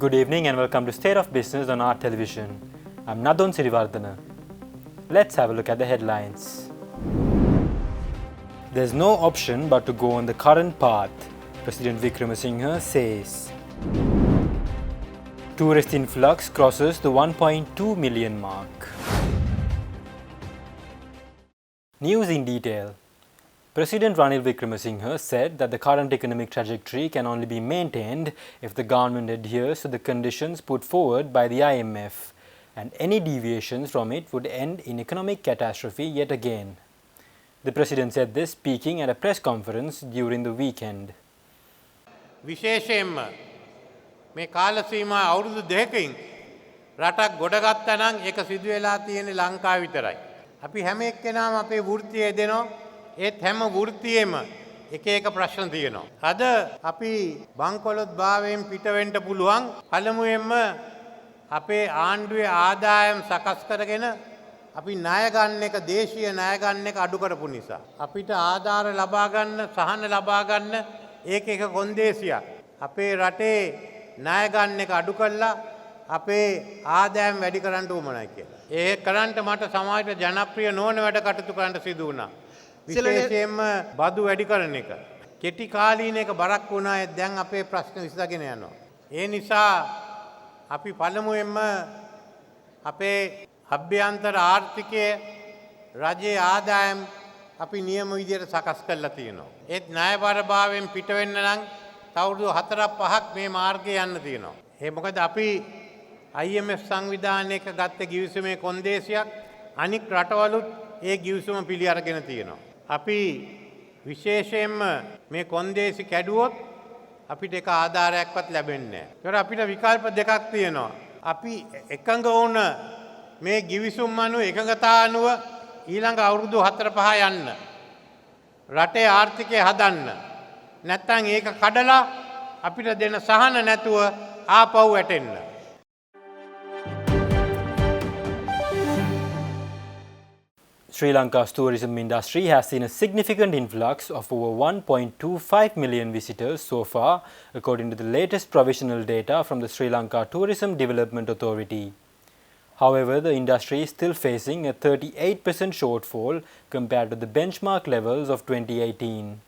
Good evening and welcome to State of Business on our television. I'm Nadon Sirivardhana. Let's have a look at the headlines. There's no option but to go on the current path, President Wickremesinghe says. Tourist influx crosses the 1.2 million mark. News in detail. President Ranil Wickremesinghe said that the current economic trajectory can only be maintained if the government adheres to the conditions put forward by the IMF, and any deviations from it would end in economic catastrophe yet again. The president said this speaking at a press conference during the weekend. විශේෂයෙන්ම මේ කාල සීමා අවුරුදු දෙකකින් රටක් ගොඩගත්තා නම් ඒක සිදු වෙලා තියෙන්නේ ලංකාව විතරයි. අපි හැම එක්කෙනාම අපේ වෘත්තිය දෙනවා. ඒත් හැම වෘත්තියෙම එක එක ප්‍රශ්න තියෙනවා. අද අපි බංකොලොත් භාවයෙන් පිට වෙන්න පුළුවන්. පළමුවෙන්ම අපේ ආණ්ඩුවේ ආදායම් සකස් කරගෙන අපි ණය ගන්න එක දේශීය ණය ගන්න එක අඩු කරපු නිසා. අපිට ආධාර ලබා ගන්න සහන ලබා ගන්න ඒක එක කොන්දේසියක්. අපේ රටේ ණය ගන්න එක අඩු කළා අපේ ආදායම් වැඩි කරන්න උවමනයි කියලා. ඒ කරන්ට මට සමාජයට ජනප්‍රිය නොවන වැඩ කටයුතු කරන්න සිදු වුණා. විශේෂයෙන්ම බදු වැඩි කරන එක. කෙටි කාලීන එක බරක් වුණා. දැන් අපේ ප්‍රශ්න විසඳගෙන යනවා. ඒ නිසා අපි පළමුවෙන්ම අපේ අභ්‍යන්තර ආර්ථිකයේ රජයේ ආදායම් අපි නියම විදිහට සකස් කරලා තියෙනවා. ඒත් ණයබරභාවයෙන් පිට වෙන්න නම් තවුරුදු 4-5ක් මේ මාර්ගයේ යන්න තියෙනවා. ඒ මොකද අපි IMF සංවිධානයක ගත්ත ගිවිසුමේ කොන්දේසියක් අනික් රටවලුත් ඒ ගිවිසුම පිළි අරගෙන තියෙනවා. අපි විශේෂයෙන්ම මේ කොන්දේසි කැඩුවොත් අපිට එක ආධාරයක්වත් ලැබෙන්නේ නැහැ. ඒකට අපිට විකල්ප දෙකක් තියෙනවා. අපි එකඟ වුණ මේ ගිවිසුම් අනුව එකඟතා අනුව ඊළඟ අවුරුදු 4-5 යන්න. රටේ ආර්ථිකය හදන්න. නැත්තම් ඒක කඩලා අපිට දෙන සහන නැතුව ආපහු වැටෙන්න. Sri Lanka's tourism industry has seen a significant influx of over 1.25 million visitors so far, according to the latest provisional data from the Sri Lanka Tourism Development Authority. However, the industry is still facing a 38% shortfall compared to the benchmark levels of 2018.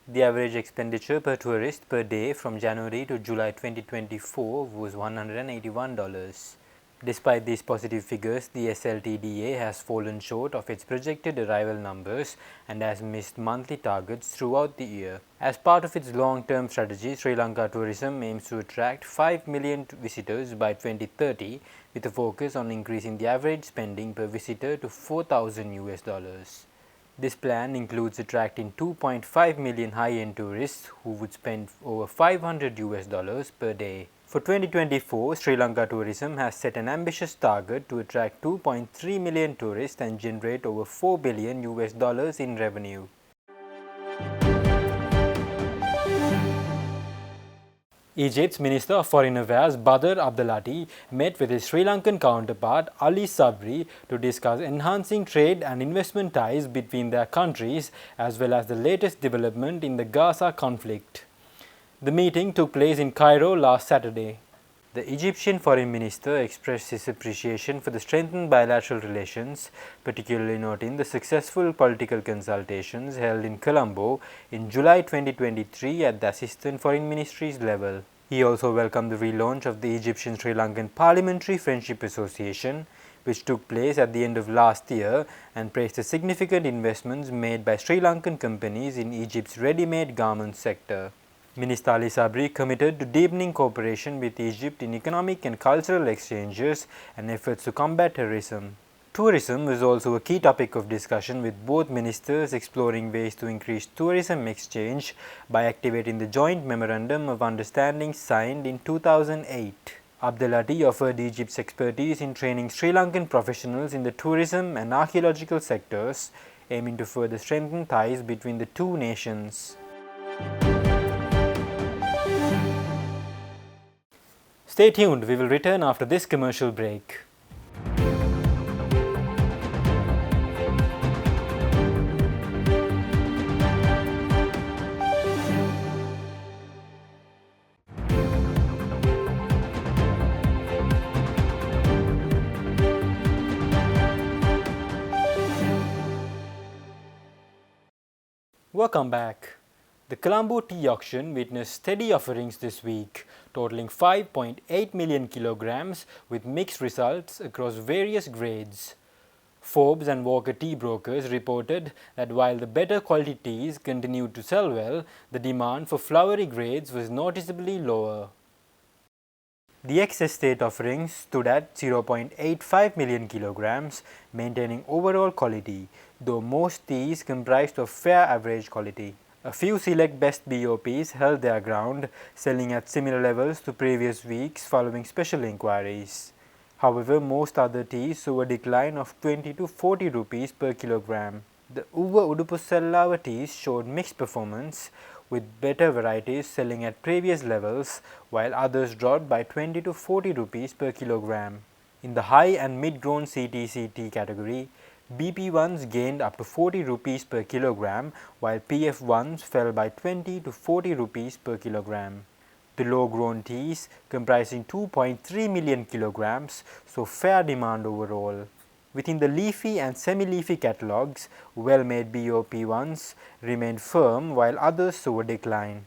The average expenditure per tourist per day from January to July 2024 was $181. Despite these positive figures, the SLTDA has fallen short of its projected arrival numbers and has missed monthly targets throughout the year. As part of its long-term strategy, Sri Lanka Tourism aims to attract 5 million visitors by 2030 with a focus on increasing the average spending per visitor to $4,000. This plan includes attracting 2.5 million high-end tourists who would spend over $500 per day. For 2024, Sri Lanka Tourism has set an ambitious target to attract 2.3 million tourists and generate over $4 billion in revenue. Egypt's Minister of Foreign Affairs Badr Abdelati met with his Sri Lankan counterpart Ali Sabri to discuss enhancing trade and investment ties between their countries as well as the latest development in the Gaza conflict. The meeting took place in Cairo last Saturday. The Egyptian Foreign Minister expressed his appreciation for the strengthened bilateral relations, particularly noting the successful political consultations held in Colombo in July 2023 at the Assistant Foreign Ministry's level. He also welcomed the relaunch of the Egyptian-Sri Lankan Parliamentary Friendship Association, which took place at the end of last year, and praised the significant investments made by Sri Lankan companies in Egypt's ready-made garment sector. Minister Ali Sabri committed to deepening cooperation with Egypt in economic and cultural exchanges and efforts to combat terrorism. Tourism was also a key topic of discussion, with both ministers exploring ways to increase tourism exchange by activating the joint Memorandum of Understanding signed in 2008. Abdelati offered Egypt's expertise in training Sri Lankan professionals in the tourism and archaeological sectors, aiming to further strengthen ties between the two nations. Stay tuned, we will return after this commercial break. Welcome back. The Colombo tea auction witnessed steady offerings this week, totaling 5.8 million kilograms with mixed results across various grades. Forbes and Walker tea brokers reported that while the better quality teas continued to sell well, the demand for flowery grades was noticeably lower. The ex-estate offerings stood at 0.85 million kilograms, maintaining overall quality, though most teas comprised of fair average quality. A few select best BOPs held their ground, selling at similar levels to previous weeks following special inquiries. However, most other teas saw a decline of 20 to 40 rupees per kilogram. The Uva Udupussellava teas showed mixed performance, with better varieties selling at previous levels while others dropped by 20 to 40 rupees per kilogram. In the high and mid-grown CTC tea category, BP1s gained up to 40 rupees per kilogram while PF1s fell by 20 to 40 rupees per kilogram. The low-grown teas, comprising 2.3 million kilograms, saw fair demand overall. Within the leafy and semi-leafy catalogues, well-made BOP1s remained firm while others saw a decline.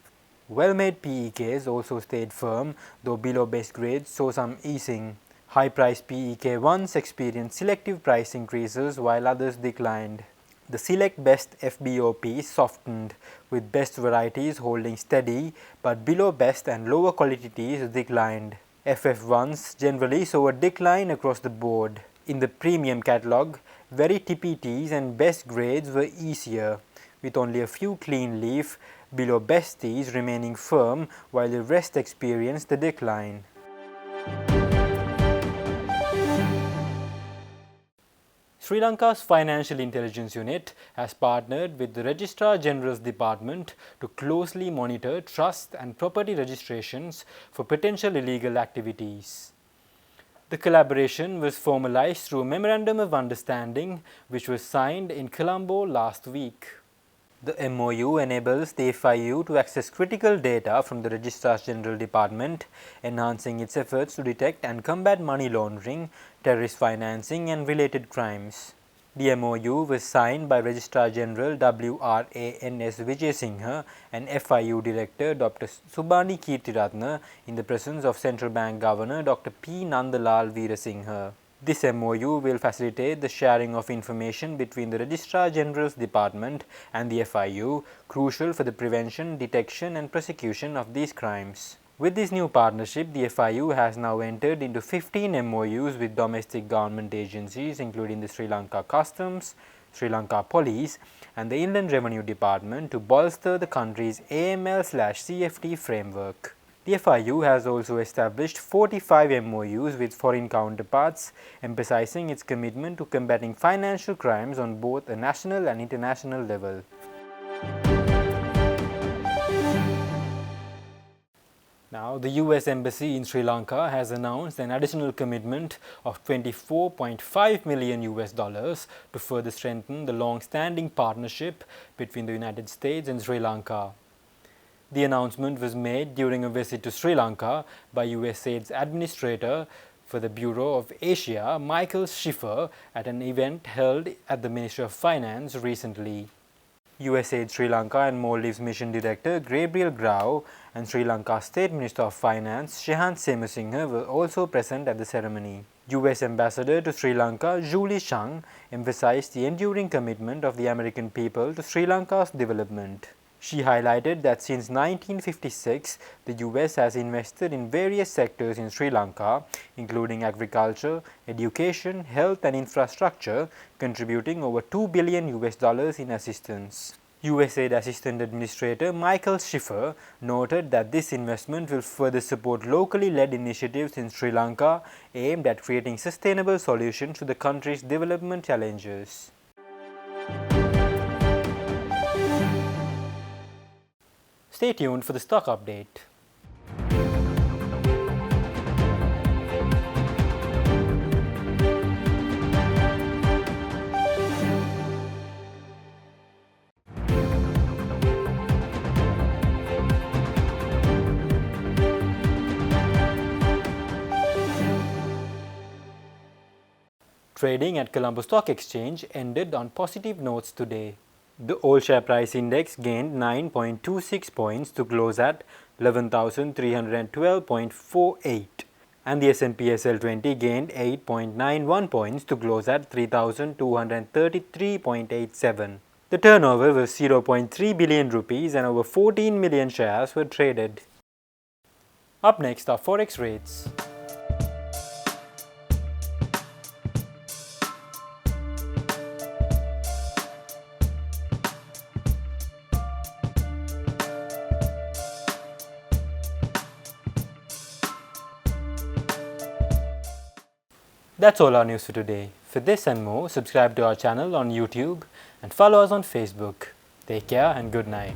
Well-made PEKs also stayed firm, though below best grades saw some easing. High-priced PEK1s experienced selective price increases while others declined. The select best FBOPs softened, with best varieties holding steady, but below best and lower quality teas declined. FF1s generally saw a decline across the board. In the premium catalogue, very tippy teas and best grades were easier, with only a few clean leaf below best teas remaining firm while the rest experienced a decline. Sri Lanka's Financial Intelligence Unit has partnered with the Registrar General's Department to closely monitor trust and property registrations for potential illegal activities. The collaboration was formalized through a Memorandum of Understanding which was signed in Colombo last week. The MOU enables the FIU to access critical data from the Registrar General Department, enhancing its efforts to detect and combat money laundering, terrorist financing and related crimes. The MOU was signed by Registrar General WRANS Vijayasinghe and FIU Director Dr. Subani Kirtiratna in the presence of Central Bank Governor Dr. P. Nandalal Veerasinghe. This MOU will facilitate the sharing of information between the Registrar General's Department and the FIU, crucial for the prevention, detection and prosecution of these crimes. With this new partnership, the FIU has now entered into 15 MOUs with domestic government agencies including the Sri Lanka Customs, Sri Lanka Police and the Inland Revenue Department to bolster the country's AML/CFT framework. The FIU has also established 45 MOUs with foreign counterparts, emphasizing its commitment to combating financial crimes on both a national and international level. Now, the US Embassy in Sri Lanka has announced an additional commitment of $24.5 million to further strengthen the long-standing partnership between the United States and Sri Lanka. The announcement was made during a visit to Sri Lanka by USAID's Administrator for the Bureau of Asia, Michael Schiffer, at an event held at the Ministry of Finance recently. USAID Sri Lanka and Maldives Mission Director Gabriel Grau and Sri Lanka State Minister of Finance Shehan Semasinghe were also present at the ceremony. US Ambassador to Sri Lanka Julie Chang emphasized the enduring commitment of the American people to Sri Lanka's development. She highlighted that since 1956, the US has invested in various sectors in Sri Lanka, including agriculture, education, health and infrastructure, contributing over $2 billion in assistance. USAID Assistant Administrator Michael Schiffer noted that this investment will further support locally led initiatives in Sri Lanka aimed at creating sustainable solutions to the country's development challenges. Stay tuned for the stock update. Trading at Colombo Stock Exchange ended on positive notes today. The all share price index gained 9.26 points to close at 11,312.48, and the S&P SL20 gained 8.91 points to close at 3,233.87. The turnover was 0.3 billion rupees and over 14 million shares were traded. Up next are forex rates. That's all our news for today. For this and more, subscribe to our channel on YouTube and follow us on Facebook. Take care and good night.